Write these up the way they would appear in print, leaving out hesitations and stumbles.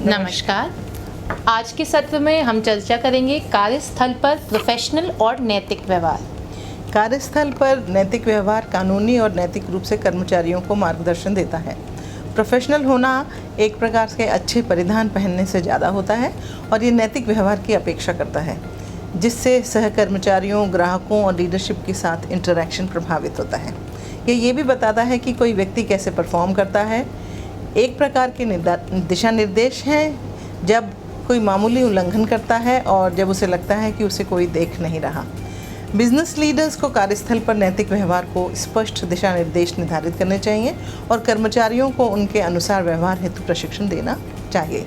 नमस्कार। आज के सत्र में हम चर्चा करेंगे कार्यस्थल पर प्रोफेशनल और नैतिक व्यवहार। कार्यस्थल पर नैतिक व्यवहार कानूनी और नैतिक रूप से कर्मचारियों को मार्गदर्शन देता है। प्रोफेशनल होना एक प्रकार से अच्छे परिधान पहनने से ज़्यादा होता है और ये नैतिक व्यवहार की अपेक्षा करता है, जिससे सहकर्मचारियों, ग्राहकों और लीडरशिप के साथ इंटरैक्शन प्रभावित होता है। ये भी बताता है कि कोई व्यक्ति कैसे परफॉर्म करता है। एक प्रकार के दिशा निर्देश हैं जब कोई मामूली उल्लंघन करता है और जब उसे लगता है कि उसे कोई देख नहीं रहा। बिजनेस लीडर्स को कार्यस्थल पर नैतिक व्यवहार को स्पष्ट दिशा निर्देश निर्धारित करने चाहिए और कर्मचारियों को उनके अनुसार व्यवहार हेतु प्रशिक्षण देना चाहिए।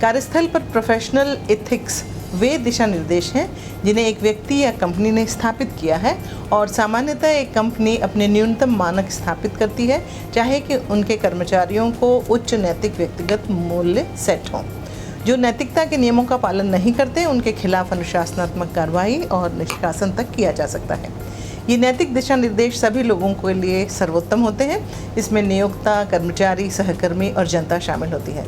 कार्यस्थल पर प्रोफेशनल एथिक्स वे दिशा निर्देश हैं जिन्हें एक व्यक्ति या कंपनी ने स्थापित किया है और सामान्यतः एक कंपनी अपने न्यूनतम मानक स्थापित करती है, चाहे कि उनके कर्मचारियों को उच्च नैतिक व्यक्तिगत मूल्य सेट हों। जो नैतिकता के नियमों का पालन नहीं करते उनके खिलाफ अनुशासनात्मक कार्रवाई और निष्कासन तक किया जा सकता है। ये नैतिक दिशा निर्देश सभी लोगों के लिए सर्वोत्तम होते हैं। इसमें नियोक्ता, कर्मचारी, सहकर्मी और जनता शामिल होती है।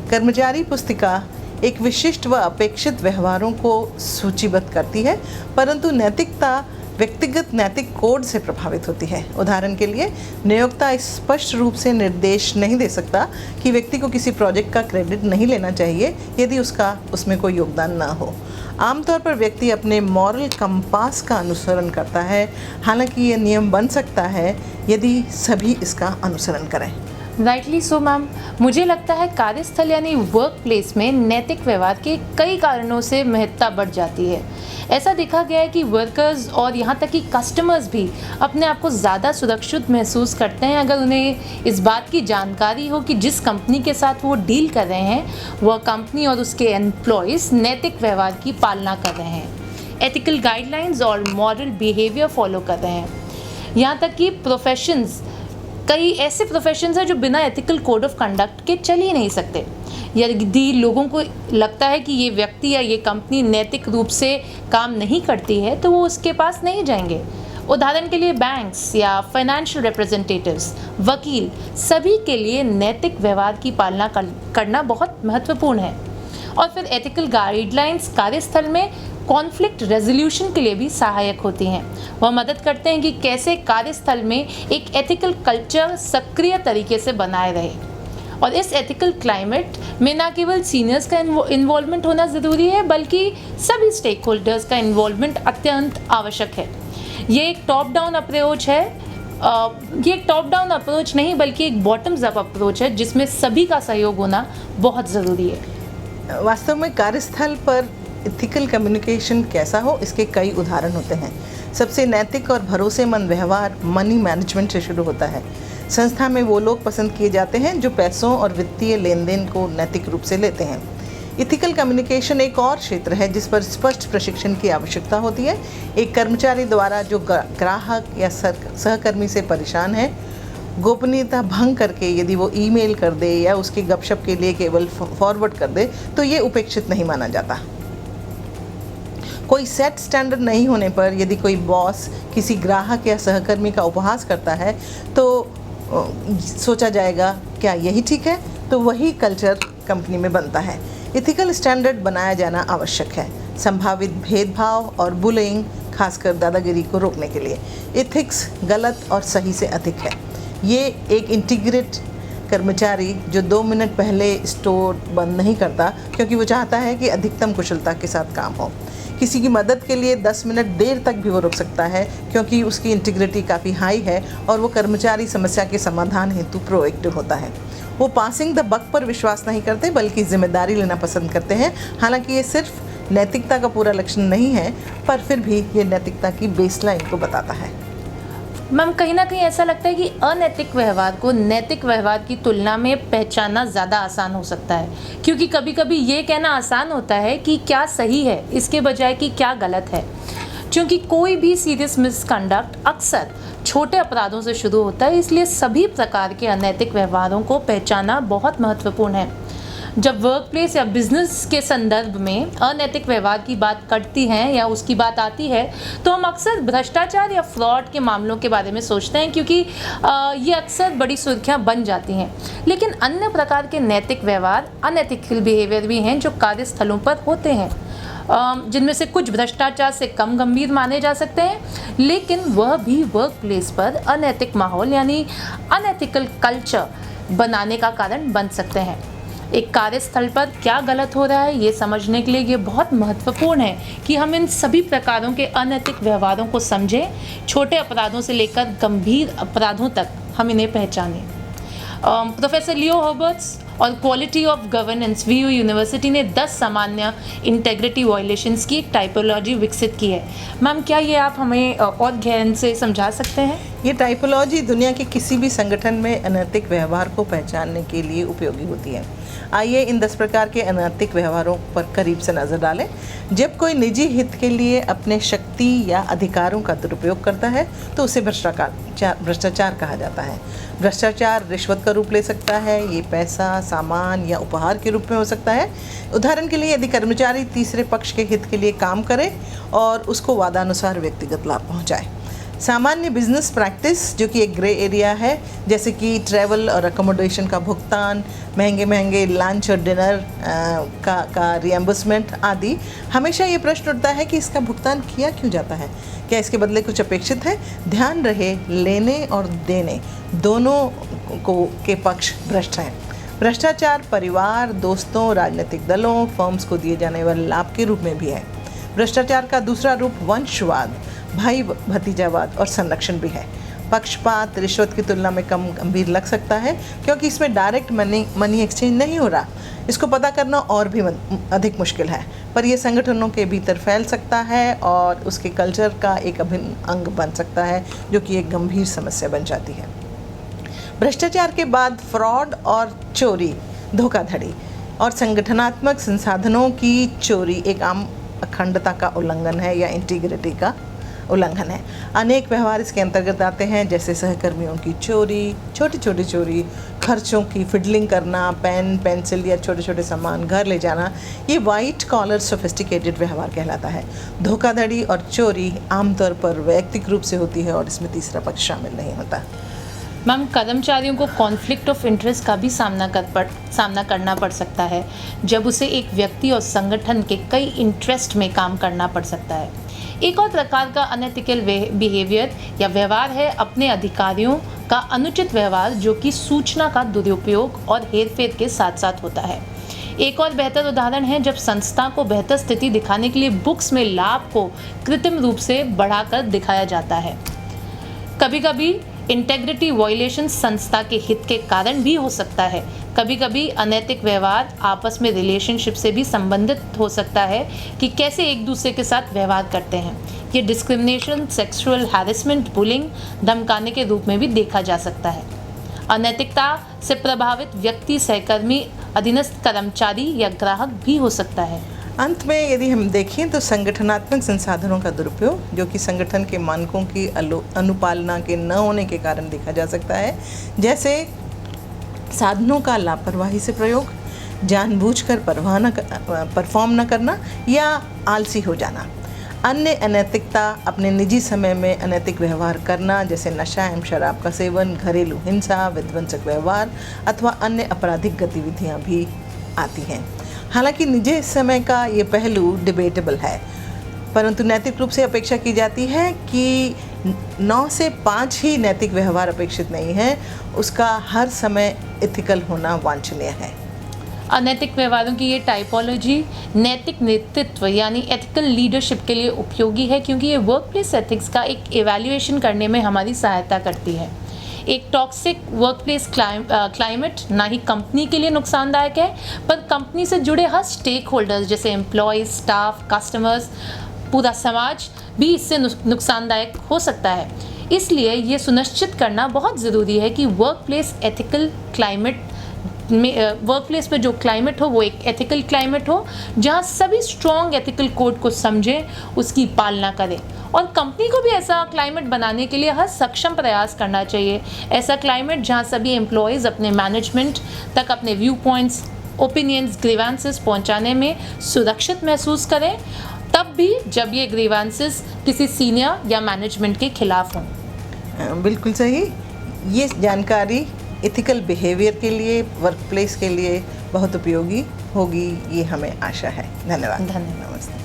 कर्मचारी पुस्तिका एक विशिष्ट व अपेक्षित व्यवहारों को सूचीबद्ध करती है, परंतु नैतिकता व्यक्तिगत नैतिक कोड से प्रभावित होती है। उदाहरण के लिए, नियोक्ता स्पष्ट रूप से निर्देश नहीं दे सकता कि व्यक्ति को किसी प्रोजेक्ट का क्रेडिट नहीं लेना चाहिए यदि उसमें कोई योगदान ना हो। आमतौर पर व्यक्ति अपने मॉरल कंपास का अनुसरण करता है, हालांकि ये नियम बन सकता है यदि सभी इसका अनुसरण करें। Rightly so ma'am. मुझे लगता है कार्यस्थल यानी वर्क प्लेस में नैतिक व्यवहार के कई कारणों से महत्ता बढ़ जाती है। ऐसा देखा गया है कि वर्कर्स और यहाँ तक कि कस्टमर्स भी अपने आप को ज़्यादा सुरक्षित महसूस करते हैं अगर उन्हें इस बात की जानकारी हो कि जिस कंपनी के साथ वो डील कर रहे हैं वह कंपनी और उसके एम्प्लॉयज़ नैतिक व्यवहार की पालना कर रहे हैं, एथिकल गाइडलाइंस और मॉरल बिहेवियर फॉलो कर रहे हैं। यहाँ तक कि कई ऐसे प्रोफेशंस हैं जो बिना एथिकल कोड ऑफ कंडक्ट के चल ही नहीं सकते। यदि लोगों को लगता है कि ये व्यक्ति या ये कंपनी नैतिक रूप से काम नहीं करती है तो वो उसके पास नहीं जाएंगे। उदाहरण के लिए बैंक्स या फाइनेंशियल रिप्रेजेंटेटिव्स, वकील, सभी के लिए नैतिक व्यवहार की पालना करना बहुत महत्वपूर्ण है। और फिर एथिकल गाइडलाइंस कार्यस्थल में कॉन्फ्लिक्ट रेजोल्यूशन के लिए भी सहायक होती हैं। वह मदद करते हैं कि कैसे कार्यस्थल में एक एथिकल कल्चर सक्रिय तरीके से बनाए रहे। और इस एथिकल क्लाइमेट में न केवल सीनियर्स का इन्वॉल्वमेंट होना ज़रूरी है बल्कि सभी स्टेक होल्डर्स का इन्वॉल्वमेंट अत्यंत आवश्यक है। ये एक टॉप डाउन अप्रोच है। ये एक टॉप डाउन अप्रोच नहीं बल्कि एक बॉटम्स अप अप्रोच है जिसमें सभी का सहयोग होना बहुत ज़रूरी है। वास्तव में कार्यस्थल पर एथिकल कम्युनिकेशन कैसा हो, इसके कई उदाहरण होते हैं। सबसे नैतिक और भरोसेमंद व्यवहार मनी मैनेजमेंट से शुरू होता है। संस्था में वो लोग पसंद किए जाते हैं जो पैसों और वित्तीय लेन देन को नैतिक रूप से लेते हैं। एथिकल कम्युनिकेशन एक और क्षेत्र है जिस पर स्पष्ट प्रशिक्षण की आवश्यकता होती है। एक कर्मचारी द्वारा जो ग्राहक या सहकर्मी से परेशान है, गोपनीयता भंग करके यदि वो ईमेल कर दे या उसकी गपशप के लिए केवल फॉरवर्ड कर दे तो ये उपेक्षित नहीं माना जाता। कोई सेट स्टैंडर्ड नहीं होने पर यदि कोई बॉस किसी ग्राहक या सहकर्मी का उपहास करता है तो सोचा जाएगा क्या यही ठीक है, तो वही कल्चर कंपनी में बनता है। एथिकल स्टैंडर्ड बनाया जाना आवश्यक है संभावित भेदभाव और बुलिंग, खासकर दादागिरी को रोकने के लिए। एथिक्स गलत और सही से अधिक है। ये एक इंटीग्रेट कर्मचारी जो 2 मिनट पहले स्टोर बंद नहीं करता क्योंकि वो चाहता है कि अधिकतम कुशलता के साथ काम हो। किसी की मदद के लिए 10 मिनट देर तक भी वो रुक सकता है क्योंकि उसकी इंटीग्रिटी काफ़ी हाई है और वो कर्मचारी समस्या के समाधान हेतु प्रोएक्टिव होता है। वो पासिंग द बक पर विश्वास नहीं करते बल्कि जिम्मेदारी लेना पसंद करते हैं। हालांकि ये सिर्फ नैतिकता का पूरा लक्षण नहीं है, पर फिर भी ये नैतिकता की बेसलाइन को बताता है। मैम, कहीं ना कहीं ऐसा लगता है कि अनैतिक व्यवहार को नैतिक व्यवहार की तुलना में पहचानना ज़्यादा आसान हो सकता है, क्योंकि कभी कभी ये कहना आसान होता है कि क्या सही है इसके बजाय कि क्या गलत है। क्योंकि कोई भी सीरियस मिसकंडक्ट अक्सर छोटे अपराधों से शुरू होता है, इसलिए सभी प्रकार के अनैतिक व्यवहारों को पहचानना बहुत महत्वपूर्ण है। जब वर्क प्लेस या बिजनेस के संदर्भ में अनैतिक व्यवहार की बात करती हैं या उसकी बात आती है तो हम अक्सर भ्रष्टाचार या फ्रॉड के मामलों के बारे में सोचते हैं, क्योंकि ये अक्सर बड़ी सुर्खियां बन जाती हैं। लेकिन अन्य प्रकार के नैतिक व्यवहार, अनएथिकल बिहेवियर भी हैं जो कार्यस्थलों पर होते हैं, जिनमें से कुछ भ्रष्टाचार से कम गंभीर माने जा सकते हैं, लेकिन वह भी वर्क प्लेस पर अनैतिक माहौल यानी अनएथिकल कल्चर बनाने का कारण बन सकते हैं। एक कार्यस्थल पर क्या गलत हो रहा है ये समझने के लिए ये बहुत महत्वपूर्ण है कि हम इन सभी प्रकारों के अनैतिक व्यवहारों को समझें। छोटे अपराधों से लेकर गंभीर अपराधों तक हम इन्हें पहचानें। प्रोफेसर लियो हर्बर्ट्स और quality of governance VU university ने 10 सामान्य इंटेग्रिटी वायलेशंस की एक टाइपोलॉजी विकसित की है। मैम, क्या ये आप हमें और गहन से समझा सकते हैं? ये टाइपोलॉजी दुनिया के किसी भी संगठन में अनैतिक व्यवहार को पहचानने के लिए उपयोगी होती है। आइए इन 10 प्रकार के अनैतिक व्यवहारों पर करीब से नज़र डालें। जब कोई निजी हित के लिए अपने शक्ति या अधिकारों का दुरुपयोग करता है तो उसे भ्रष्टाचार कहा जाता है। भ्रष्टाचार रिश्वत का रूप ले सकता है। ये पैसा, सामान या उपहार के रूप में हो सकता है। उदाहरण के लिए, यदि कर्मचारी तीसरे पक्ष के हित के लिए काम करे और उसको वादानुसार व्यक्तिगत लाभ पहुंचाए। सामान्य बिजनेस प्रैक्टिस, जो कि एक ग्रे एरिया है, जैसे कि ट्रैवल और अकोमोडेशन का भुगतान, महंगे लंच और डिनर का रिएम्बर्समेंट आदि। हमेशा ये प्रश्न उठता है कि इसका भुगतान किया क्यों जाता है, क्या इसके बदले कुछ अपेक्षित है? ध्यान रहे, लेने और देने दोनों के पक्ष भ्रष्ट हैं। भ्रष्टाचार परिवार, दोस्तों, राजनीतिक दलों, फर्म्स को दिए जाने वाले लाभ के रूप में भी है। भ्रष्टाचार का दूसरा रूप वंशवाद, भाई भतीजावाद और संरक्षण भी है। पक्षपात रिश्वत की तुलना में कम गंभीर लग सकता है, क्योंकि इसमें डायरेक्ट मनी एक्सचेंज नहीं हो रहा। इसको पता करना और भी अधिक मुश्किल है, पर यह संगठनों के भीतर फैल सकता है और उसके कल्चर का एक अभिन्न अंग बन सकता है, जो कि एक गंभीर समस्या बन जाती है। भ्रष्टाचार के बाद फ्रॉड और चोरी, धोखाधड़ी और संगठनात्मक संसाधनों की चोरी एक आम अखंडता का उल्लंघन है या इंटीग्रिटी का उल्लंघन है। अनेक व्यवहार इसके अंतर्गत आते हैं, जैसे सहकर्मियों की चोरी, छोटी छोटी चोरी, खर्चों की फिडलिंग करना, पेन, पेंसिल या छोटे छोटे सामान घर ले जाना। ये वाइट कॉलर सोफिस्टिकेटेड व्यवहार कहलाता है। धोखाधड़ी और चोरी आमतौर पर वैयक्तिक रूप से होती है और इसमें तीसरा पक्ष शामिल नहीं होता। मैम, कर्मचारियों को कॉन्फ्लिक्ट ऑफ इंटरेस्ट का भी सामना करना पड़ सकता है, जब उसे एक व्यक्ति और संगठन के कई इंटरेस्ट में काम करना पड़ सकता है। एक और प्रकार का अनएथिकल बिहेवियर या व्यवहार है अपने अधिकारियों का अनुचित व्यवहार, जो कि सूचना का दुरुपयोग और हेरफेर के साथ साथ होता है। एक और बेहतर उदाहरण है जब संस्था को बेहतर स्थिति दिखाने के लिए बुक्स में लाभ को कृत्रिम रूप से बढ़ाकर दिखाया जाता है। कभी कभी इंटेग्रिटी वायलेशन संस्था के हित के कारण भी हो सकता है। कभी कभी अनैतिक व्यवहार आपस में रिलेशनशिप से भी संबंधित हो सकता है कि कैसे एक दूसरे के साथ व्यवहार करते हैं। ये डिस्क्रिमिनेशन, सेक्सुअल हैरेसमेंट, बुलिंग, धमकाने के रूप में भी देखा जा सकता है। अनैतिकता से प्रभावित व्यक्ति सहकर्मी, अधीनस्थ कर्मचारी या ग्राहक भी हो सकता है। अंत में यदि हम देखें तो संगठनात्मक संसाधनों का दुरुपयोग, जो कि संगठन के मानकों की अनुपालना के न होने के कारण देखा जा सकता है, जैसे साधनों का लापरवाही से प्रयोग, जानबूझकर परफॉर्म न करना या आलसी हो जाना। अन्य अनैतिकता, अपने निजी समय में अनैतिक व्यवहार करना, जैसे नशा एवं शराब का सेवन, घरेलू हिंसा, विध्वंसक व्यवहार अथवा अन्य आपराधिक गतिविधियां भी आती हैं। हालांकि निजी समय का ये पहलू डिबेटेबल है, परंतु नैतिक रूप से अपेक्षा की जाती है कि 9 से 5 ही नैतिक व्यवहार अपेक्षित नहीं है, उसका हर समय एथिकल होना वांछनीय है। अनैतिक व्यवहारों की ये टाइपोलॉजी नैतिक नेतृत्व यानी एथिकल लीडरशिप के लिए उपयोगी है, क्योंकि ये वर्कप्लेस एथिक्स का एक इवैल्यूएशन करने में हमारी सहायता करती है। एक टॉक्सिक वर्कप्लेस क्लाइमेट ना ही कंपनी के लिए नुकसानदायक है, पर कंपनी से जुड़े हर स्टेक होल्डर्स जैसे एम्प्लॉयज़, स्टाफ, कस्टमर्स, पूरा समाज भी इससे नुकसानदायक हो सकता है। इसलिए ये सुनिश्चित करना बहुत ज़रूरी है कि वर्कप्लेस में जो क्लाइमेट हो वो एक एथिकल क्लाइमेट हो, जहाँ सभी स्ट्रॉन्ग एथिकल कोड को समझें, उसकी पालना करें। और कंपनी को भी ऐसा क्लाइमेट बनाने के लिए हर सक्षम प्रयास करना चाहिए। ऐसा क्लाइमेट जहाँ सभी एम्प्लॉयज़ अपने मैनेजमेंट तक अपने व्यू पॉइंट्स ओपिनियंस, ग्रीवेंसेस पहुंचाने में सुरक्षित महसूस करें, तब भी जब ये ग्रीवेंसेस किसी सीनियर या मैनेजमेंट के खिलाफ हों। बिल्कुल सही। ये जानकारी एथिकल बिहेवियर के लिए, वर्क प्लेस के लिए बहुत उपयोगी होगी, ये हमें आशा है। धन्यवाद। धन्यवाद। नमस्ते।